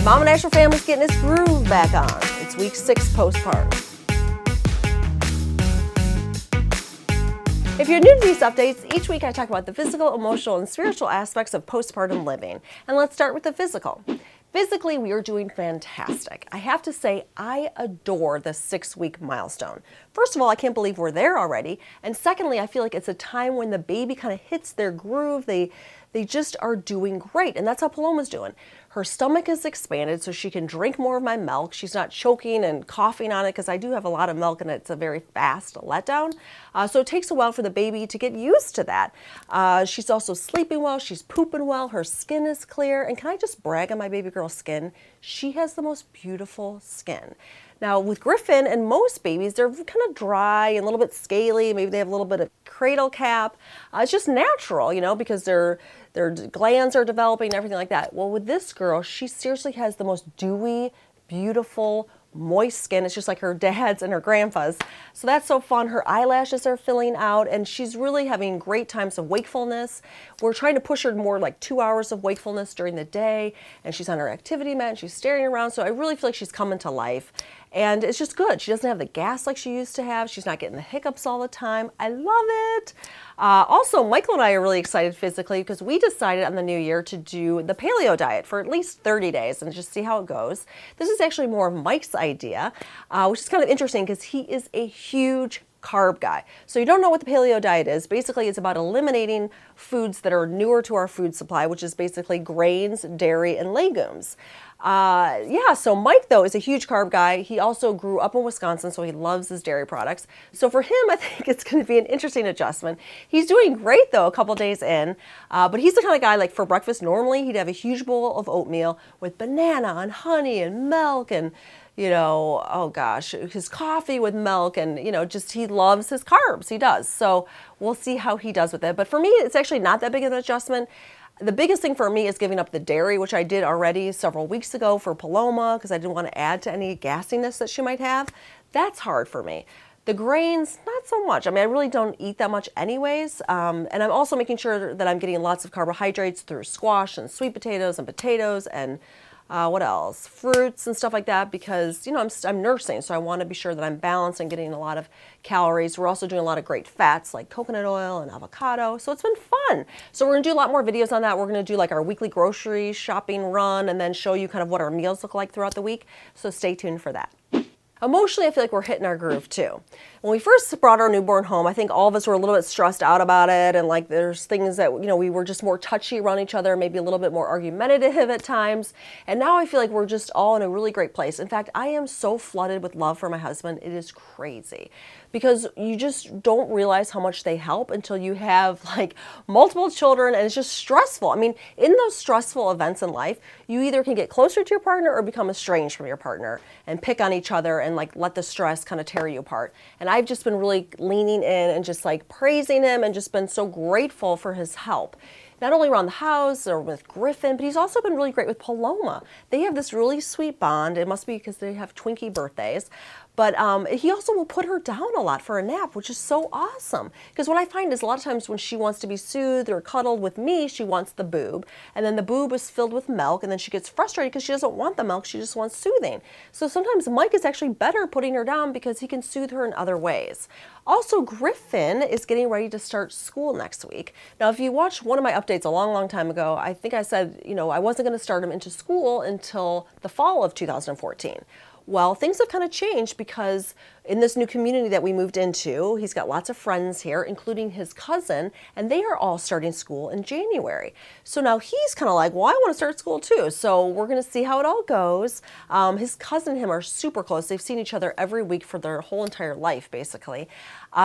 Mom and Asher family's getting its groove back on. It's week 6 postpartum. If you're new to these updates, each week I talk about the physical, emotional, and spiritual aspects of postpartum living. And let's start with the physical. Physically, we are doing fantastic. I have to say, I adore the 6-week milestone. First of all, I can't believe we're there already. And secondly, I feel like it's a time when the baby kind of hits their groove. They just are doing great. And that's how Paloma's doing. Her stomach is expanded so she can drink more of my milk. She's not choking and coughing on it because I do have a lot of milk and it's a very fast letdown. So it takes a while for the baby to get used to that. She's also sleeping well. She's pooping well. Her skin is clear. And can I just brag on my baby girl's skin? She has the most beautiful skin. Now with Griffin and most babies, they're kind of dry and a little bit scaly. Maybe they have a little bit of cradle cap. It's just natural, you know, because their glands are developing and everything like that. Well, with this girl, she seriously has the most dewy, beautiful, moist skin. It's just like her dad's and her grandpa's. So that's so fun. Her eyelashes are filling out and she's really having great times of wakefulness. We're trying to push her more like 2 hours of wakefulness during the day, and she's on her activity mat and she's staring around. So I really feel like she's coming to life. And it's just good. She doesn't have the gas like she used to have. She's not getting the hiccups all the time. I love it. Also, Michael and I are really excited physically because we decided on the new year to do the paleo diet for at least 30 days and just see how it goes. This is actually more of Mike's idea, which is kind of interesting because he is a huge carb guy. So you don't know what the paleo diet is. Basically, it's about eliminating foods that are newer to our food supply, which is basically grains, dairy, and legumes. So Mike, though, is a huge carb guy. He also grew up in Wisconsin, so he loves his dairy products. So for him, I think it's going to be an interesting adjustment. He's doing great, though, a couple days in. But he's the kind of guy, like for breakfast, normally he'd have a huge bowl of oatmeal with banana and honey and milk and, you know, oh gosh, his coffee with milk and, you know, just he loves his carbs. He does. So we'll see how he does with it. But for me, it's actually not that big of an adjustment. The biggest thing for me is giving up the dairy, which I did already several weeks ago for Paloma because I didn't want to add to any gassiness that she might have. That's hard for me. The grains, not so much. I mean, I really don't eat that much anyways. And I'm also making sure that I'm getting lots of carbohydrates through squash and sweet potatoes and what else? Fruits and stuff like that because, you know, I'm nursing, so I want to be sure that I'm balanced and getting a lot of calories. We're also doing a lot of great fats like coconut oil and avocado, so it's been fun. So we're going to do a lot more videos on that. We're going to do like our weekly grocery shopping run and then show you kind of what our meals look like throughout the week, so stay tuned for that. Emotionally, I feel like we're hitting our groove too. When we first brought our newborn home, I think all of us were a little bit stressed out about it, and like there's things that, you know, we were just more touchy around each other, maybe a little bit more argumentative at times. And now I feel like we're just all in a really great place. In fact, I am so flooded with love for my husband. It is crazy because you just don't realize how much they help until you have like multiple children, and it's just stressful. I mean, in those stressful events in life, you either can get closer to your partner or become estranged from your partner and pick on each other and like let the stress kind of tear you apart. And I've just been really leaning in and just like praising him and just been so grateful for his help. Not only around the house or with Griffin, but he's also been really great with Paloma. They have this really sweet bond. It must be because they have Twinkie birthdays. But he also will put her down a lot for a nap, which is so awesome. Because what I find is a lot of times when she wants to be soothed or cuddled with me, she wants the boob. And then the boob is filled with milk, and then she gets frustrated because she doesn't want the milk, she just wants soothing. So sometimes Mike is actually better putting her down because he can soothe her in other ways. Also, Griffin is getting ready to start school next week. Now, if you watched one of my updates a long time ago, I think I said, you know, I wasn't going to start him into school until the fall of 2014. Well, things have kind of changed because in this new community that we moved into, he's got lots of friends here, including his cousin, and they are all starting school in January. So now he's kind of like, well, I want to start school too. So we're going to see how it all goes. His cousin and him are super close. They've seen each other every week for their whole entire life, basically.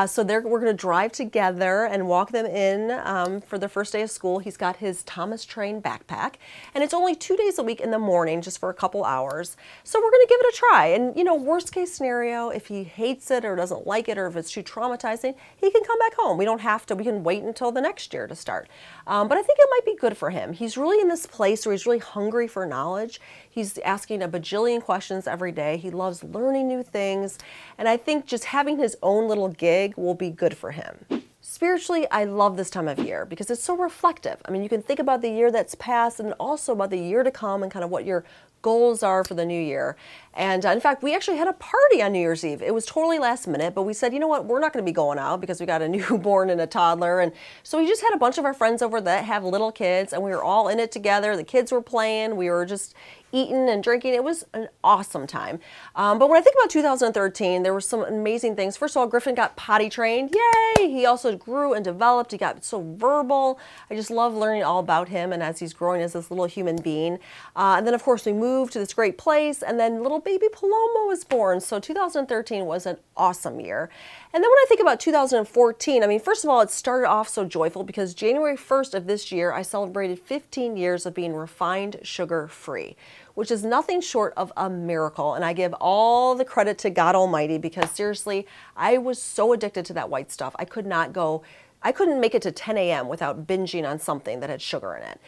So we're going to drive together and walk them in for their first day of school. He's got his Thomas Train backpack, and it's only 2 days a week in the morning, just for a couple hours. So we're going to give it a try. And, you know, worst case scenario, if he hates it or doesn't like it or if it's too traumatizing, he can come back home. We don't have to. We can wait until the next year to start. But I think it might be good for him. He's really in this place where he's really hungry for knowledge. He's asking a bajillion questions every day. He loves learning new things. And I think just having his own little gig will be good for him. Spiritually, I love this time of year because it's so reflective. I mean, you can think about the year that's passed and also about the year to come and kind of what your goals are for the new year. And in fact, we actually had a party on New Year's Eve. It was totally last minute, but we said, you know what, we're not going to be going out because we got a newborn and a toddler. And so we just had a bunch of our friends over that have little kids, and we were all in it together. The kids were playing. We were just eating and drinking. It was an awesome time. But when I think about 2013, there were some amazing things. First of all, Griffin got potty trained. Yay! He also grew and developed. He got so verbal. I just love learning all about him and as he's growing as this little human being. And then, of course, we moved to this great place, and then little baby Paloma was born. So 2013 was an awesome year. And then when I think about 2014, I mean, first of all, it started off so joyful because January 1st of this year, I celebrated 15 years of being refined sugar-free, which is nothing short of a miracle. And I give all the credit to God Almighty because seriously, I was so addicted to that white stuff. I couldn't make it to 10 a.m. without binging on something that had sugar in it.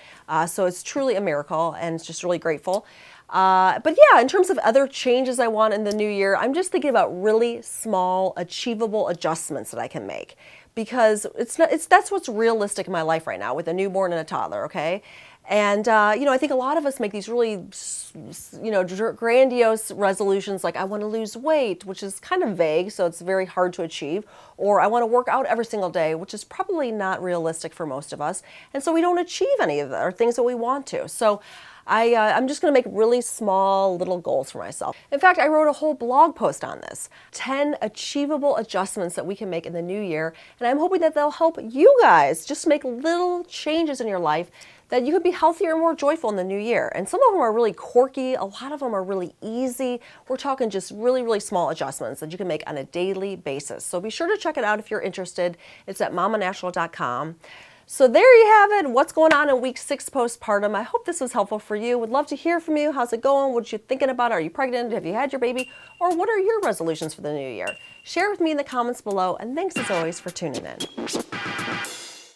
So it's truly a miracle, and it's just really grateful. But yeah, in terms of other changes I want in the new year, I'm just thinking about really small, achievable adjustments that I can make, because that's what's realistic in my life right now with a newborn and a toddler, okay? And, I think a lot of us make these really, grandiose resolutions like I want to lose weight, which is kind of vague, so it's very hard to achieve, or I want to work out every single day, which is probably not realistic for most of us. And so we don't achieve any of the things that we want to. So I'm just going to make really small little goals for myself. In fact, I wrote a whole blog post on this, 10 achievable adjustments that we can make in the new year. And I'm hoping that they'll help you guys just make little changes in your life that you could be healthier and more joyful in the new year. And some of them are really quirky. A lot of them are really easy. We're talking just really, really small adjustments that you can make on a daily basis. So be sure to check it out if you're interested. It's at mamanatural.com. So there you have it, what's going on in week 6 postpartum. I hope this was helpful for you. Would love to hear from you. How's it going? What are you thinking about? Are you pregnant? Have you had your baby? Or what are your resolutions for the new year? Share with me in the comments below, and thanks as always for tuning in.